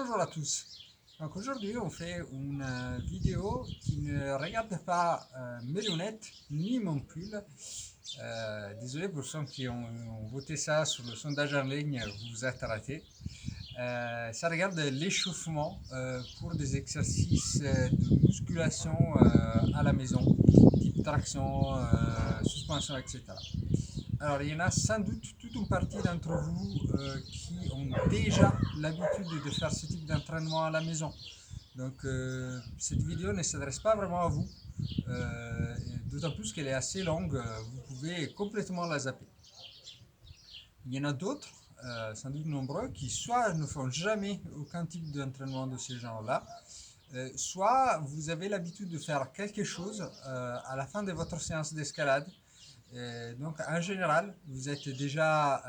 Bonjour à tous. Donc aujourd'hui on fait une vidéo qui ne regarde pas mes lunettes ni mon pull. Désolé pour ceux qui ont voté ça sur le sondage en ligne, vous vous êtes raté. Ça regarde l'échauffement pour des exercices de musculation à la maison, type traction, suspension, etc. Alors, il y en a sans doute toute une partie d'entre vous qui ont déjà l'habitude de faire ce type d'entraînement à la maison. Donc, cette vidéo ne s'adresse pas vraiment à vous, d'autant plus qu'elle est assez longue, vous pouvez complètement la zapper. Il y en a d'autres, sans doute nombreux, qui soit ne font jamais aucun type d'entraînement de ce genre-là, soit vous avez l'habitude de faire quelque chose à la fin de votre séance d'escalade. Donc en général, vous êtes déjà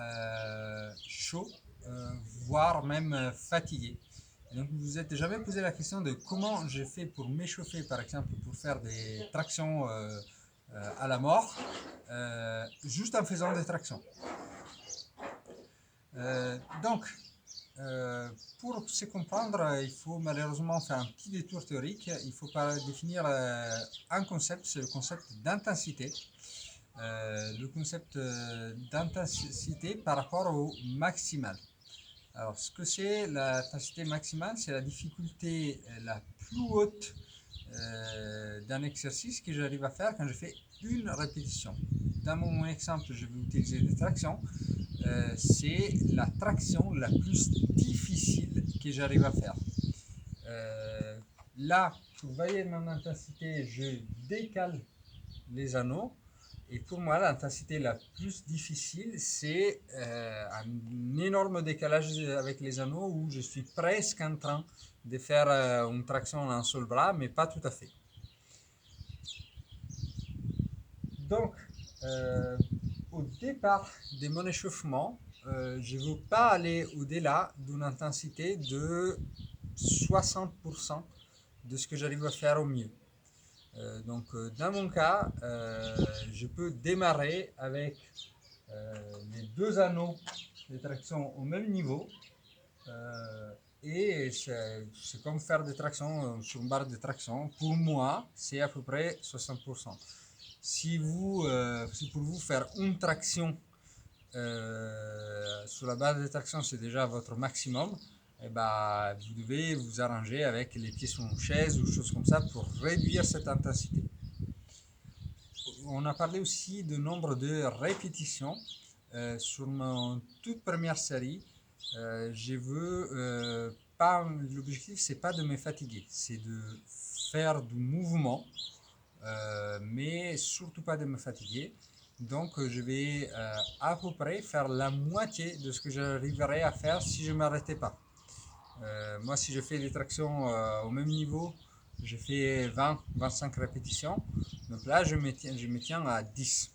chaud, voire même fatigué. Et donc vous vous êtes jamais posé la question de comment je fais pour m'échauffer, par exemple, pour faire des tractions à la mort, juste en faisant des tractions. Donc, pour se comprendre, il faut malheureusement faire un petit détour théorique. Il faut définir un concept, c'est le concept d'intensité. Le concept d'intensité par rapport au maximal. Alors, ce que c'est l'intensité maximale, c'est la difficulté la plus haute d'un exercice que j'arrive à faire quand je fais une répétition. Dans mon exemple, je vais utiliser des tractions. C'est la traction la plus difficile que j'arrive à faire. Là, vous voyez mon intensité, je décale les anneaux. Et pour moi, l'intensité la plus difficile, c'est un énorme décalage avec les anneaux où je suis presque en train de faire une traction en un seul bras, mais pas tout à fait. Donc, au départ de mon échauffement, je ne veux pas aller au-delà d'une intensité de 60% de ce que j'arrive à faire au mieux. Donc, dans mon cas, je peux démarrer avec les deux anneaux de traction au même niveau. Et c'est comme faire des tractions sur une barre de traction. Pour moi, c'est à peu près 60%. Si pour vous faire une traction sur la barre de traction, c'est déjà votre maximum, et ben, vous devez vous arranger avec les pieds sur une chaise ou choses comme ça pour réduire cette intensité. On a parlé aussi de nombre de répétitions. Sur mon toute première série, je veux pas, l'objectif c'est pas de me fatiguer, c'est de faire du mouvement, mais surtout pas de me fatiguer. Donc je vais à peu près faire la moitié de ce que j'arriverais à faire si je ne m'arrêtais pas. Moi, si je fais des tractions au même niveau, je fais 20-25 répétitions. Donc là, je me tiens à 10.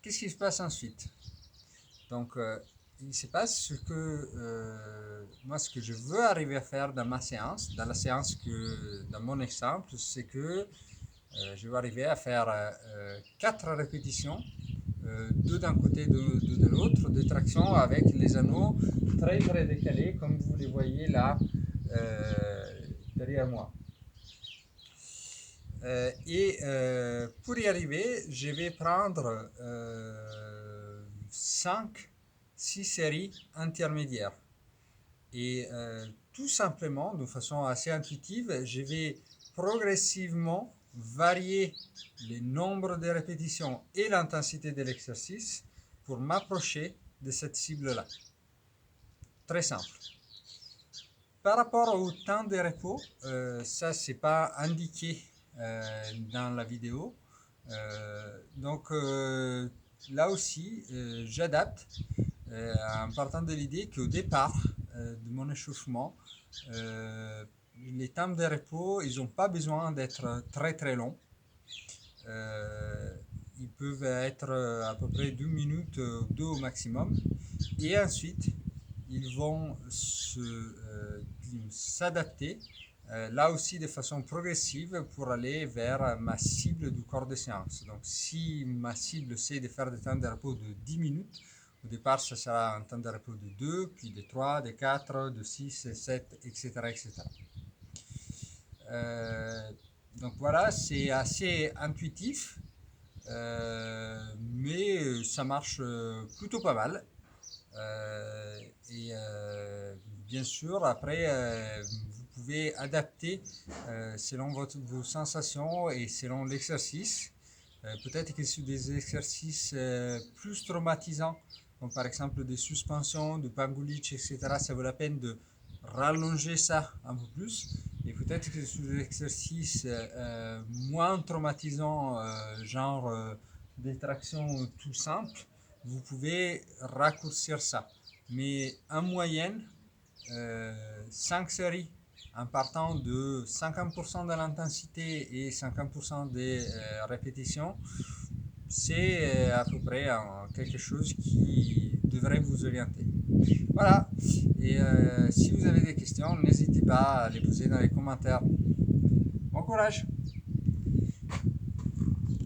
Qu'est-ce qui se passe ensuite? Donc, il se passe ce que moi, ce que je veux arriver à faire dans ma séance, dans la séance dans mon exemple, c'est que je vais arriver à faire 4 répétitions, 2 d'un côté, 2 de l'autre, des tractions avec les anneaux très très décalés, comme vous les voyez là derrière moi. Pour y arriver, je vais prendre 5-6 séries intermédiaires. Et tout simplement, de façon assez intuitive, je vais progressivement varier le nombre de répétitions et l'intensité de l'exercice pour m'approcher de cette cible-là. Très simple. Par rapport au temps de repos, ça c'est pas indiqué dans la vidéo. Donc là aussi, j'adapte en partant de l'idée qu'au départ de mon échauffement, les temps de repos, ils n'ont pas besoin d'être très très longs. Ils peuvent être à peu près 2 minutes, 2 au maximum. Et ensuite, ils vont s'adapter là aussi de façon progressive pour aller vers ma cible du corps de séance. Donc si ma cible c'est de faire des temps de repos de 10 minutes, Au départ, ça sera un temps de repos de 2, puis de 3, de 4, de 6, 7, etc. etc. Donc voilà, c'est assez intuitif, mais ça marche plutôt pas mal. Et bien sûr, après, vous pouvez adapter selon vos sensations et selon l'exercice. Peut-être que sur des exercices plus traumatisants, comme par exemple des suspensions, du pangulich, etc., ça vaut la peine de rallonger ça un peu plus. Et peut-être que sur des exercices moins traumatisants, genre des tractions tout simples, vous pouvez raccourcir ça. Mais en moyenne, 5 séries en partant de 50% de l'intensité et 50% des répétitions, c'est à peu près quelque chose qui devrait vous orienter. Voilà, et si vous avez des questions, n'hésitez pas à les poser dans les commentaires. Bon courage!